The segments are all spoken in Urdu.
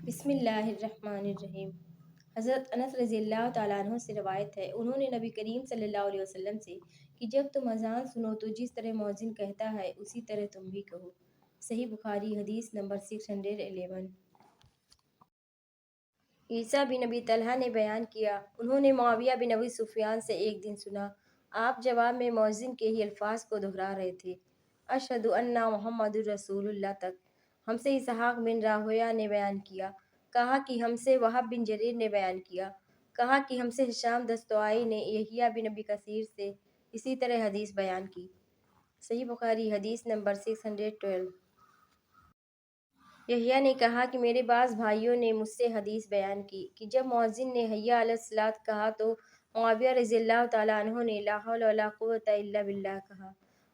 بسم اللہ الرحمن الرحیم۔ حضرت انس رضی اللہ تعالیٰ عنہ سے روایت ہے، انہوں نے نبی کریم صلی اللہ علیہ وسلم سے کہ جب تم اذان سنو تو جس طرح مؤذن کہتا ہے اسی طرح تم بھی کہو۔ صحیح بخاری حدیث نمبر 611۔ عیسیٰ بن ابی طلحہ نے بیان کیا، انہوں نے معاویہ بن ابی سفیان سے ایک دن سنا، آپ جواب میں مؤذن کے ہی الفاظ کو دہرا رہے تھے، اشہد ان محمد الرسول اللہ تک۔ ہم سے اسحاق بن راہویہ نے بیان کیا، کہا کہ ہم سے وہب بن جریر نے بیان کیا، کہا کہ ہم سے ہشام دستوائی نے یحییٰ بن ابی کثیر سے اسی طرح حدیث بیان کی۔ صحیح بخاری حدیث نمبر 612۔ یحییٰ نے کہا کہ میرے بعض بھائیوں نے مجھ سے حدیث بیان کی کہ جب مؤذن نے حی علی الصلاۃ کہا تو معاویہ رضی اللہ تعالیٰ عنہ نے لا حول ولا قوۃ الا باللہ کہا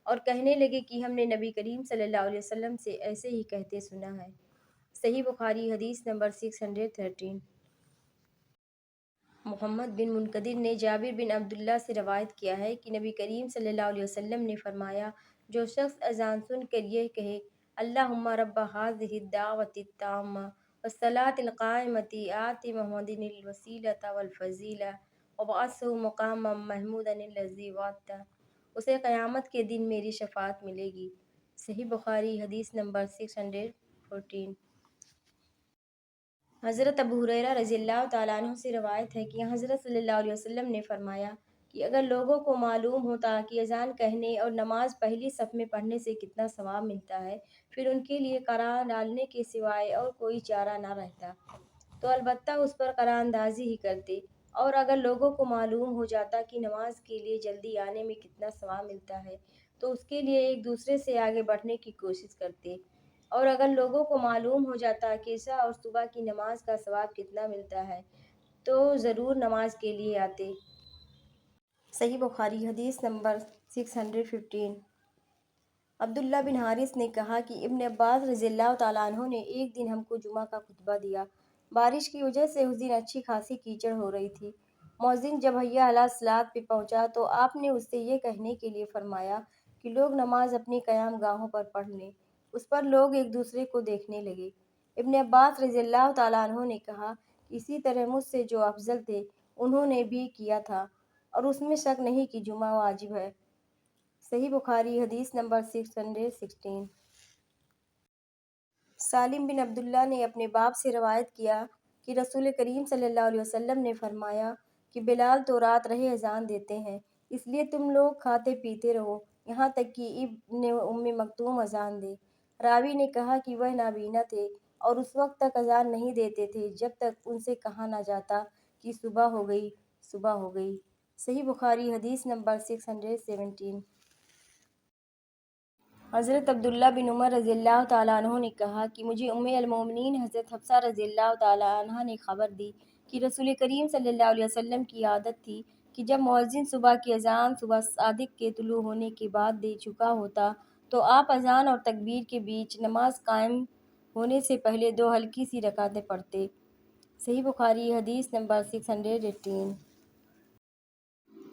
اور کہنے لگے کہ ہم نے نبی کریم صلی اللہ علیہ وسلم سے ایسے ہی کہتے سنا ہے۔ صحیح بخاری حدیث نمبر 613۔ محمد بن منکدر نے جابر بن عبداللہ سے روایت کیا ہے کہ نبی کریم صلی اللہ علیہ وسلم نے فرمایا، جو شخص اذان سن کر یہ کہے اللہم رب ھذہ الدعوۃ التامہ والصلاۃ القائمۃ آت محمد الوسیلۃ والفضیلۃ وابعثہ مقاما محمودا الذی وعدتہ، اسے قیامت کے دن میری شفاعت ملے گی۔ صحیح بخاری حدیث نمبر 614۔ حضرت ابو ہریرہ رضی اللہ تعالیٰ عنہ سے روایت ہے کہ حضرت صلی اللہ علیہ وسلم نے فرمایا کہ اگر لوگوں کو معلوم ہوتا کہ اذان کہنے اور نماز پہلی صف میں پڑھنے سے کتنا ثواب ملتا ہے، پھر ان کے لیے قرآن ڈالنے کے سوائے اور کوئی چارہ نہ رہتا تو البتہ اس پر قرآن اندازی ہی کرتے، اور اگر لوگوں کو معلوم ہو جاتا کہ نماز کے لیے جلدی آنے میں کتنا ثواب ملتا ہے تو اس کے لیے ایک دوسرے سے آگے بڑھنے کی کوشش کرتے، اور اگر لوگوں کو معلوم ہو جاتا کہ عشاء اور صبح کی نماز کا ثواب کتنا ملتا ہے تو ضرور نماز کے لیے آتے۔ صحیح بخاری حدیث نمبر 615۔ عبداللہ بن حارث نے کہا کہ ابن عباس رضی اللہ تعالیٰ عنہ نے ایک دن ہم کو جمعہ کا خطبہ دیا، بارش کی وجہ سے اس دن اچھی خاصی کیچڑ ہو رہی تھی۔ مؤذن جب حی علی الصلاۃ پہ پہنچا تو آپ نے اس سے یہ کہنے کے لیے فرمایا کہ لوگ نماز اپنی قیام گاہوں پر پڑھ لیں۔ اس پر لوگ ایک دوسرے کو دیکھنے لگے۔ ابن عباس رضی اللہ تعالیٰ عنہ نے کہا کہ اسی طرح مجھ سے جو افضل تھے انہوں نے بھی کیا تھا اور اس میں شک نہیں کہ جمعہ واجب ہے۔ صحیح بخاری حدیث نمبر 616۔ سالم بن عبداللہ نے اپنے باپ سے روایت کیا کہ رسول کریم صلی اللہ علیہ وسلم نے فرمایا کہ بلال تو رات رہے اذان دیتے ہیں، اس لیے تم لوگ کھاتے پیتے رہو یہاں تک کہ ابن ام مکتوم اذان دے۔ راوی نے کہا کہ وہ نابینا تھے اور اس وقت تک اذان نہیں دیتے تھے جب تک ان سے کہا نہ جاتا کہ صبح ہو گئی، صبح ہو گئی۔ صحیح بخاری حدیث نمبر 617۔ حضرت عبداللہ بن عمر رضی اللہ تعالیٰ عنہ نے کہا کہ مجھے ام المومنین حضرت حفصہ رضی اللہ تعالیٰ عنہا نے خبر دی کہ رسول کریم صلی اللہ علیہ وسلم کی عادت تھی کہ جب مؤذن صبح کی اذان صبح صادق کے طلوع ہونے کے بعد دے چکا ہوتا تو آپ اذان اور تکبیر کے بیچ نماز قائم ہونے سے پہلے 2 ہلکی سی رکعتیں پڑھتے۔ صحیح بخاری حدیث نمبر 618۔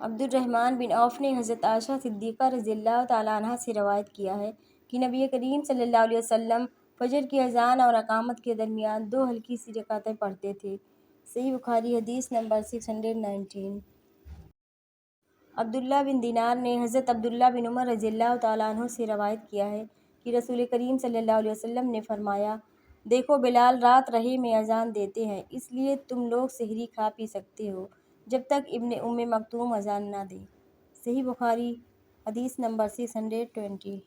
عبد الرحمن بن عوف نے حضرت عائشہ صدیقہ رضی اللہ تعالیٰ عنہا سے روایت کیا ہے کہ نبی کریم صلی اللہ علیہ وسلم فجر کی اذان اور اقامت کے درمیان 2 ہلکی سی رکعتیں پڑھتے تھے۔ صحیح بخاری حدیث نمبر 619۔ عبداللہ بن دینار نے حضرت عبداللہ بن عمر رضی اللہ تعالیٰ عنہ سے روایت کیا ہے کہ رسول کریم صلی اللہ علیہ وسلم نے فرمایا، دیکھو بلال رات رہے میں اذان دیتے ہیں، اس لیے تم لوگ سحری کھا پی سکتے ہو جب تک ابن ام مکتوم اذان نہ دے۔ صحیح بخاری حدیث نمبر 620۔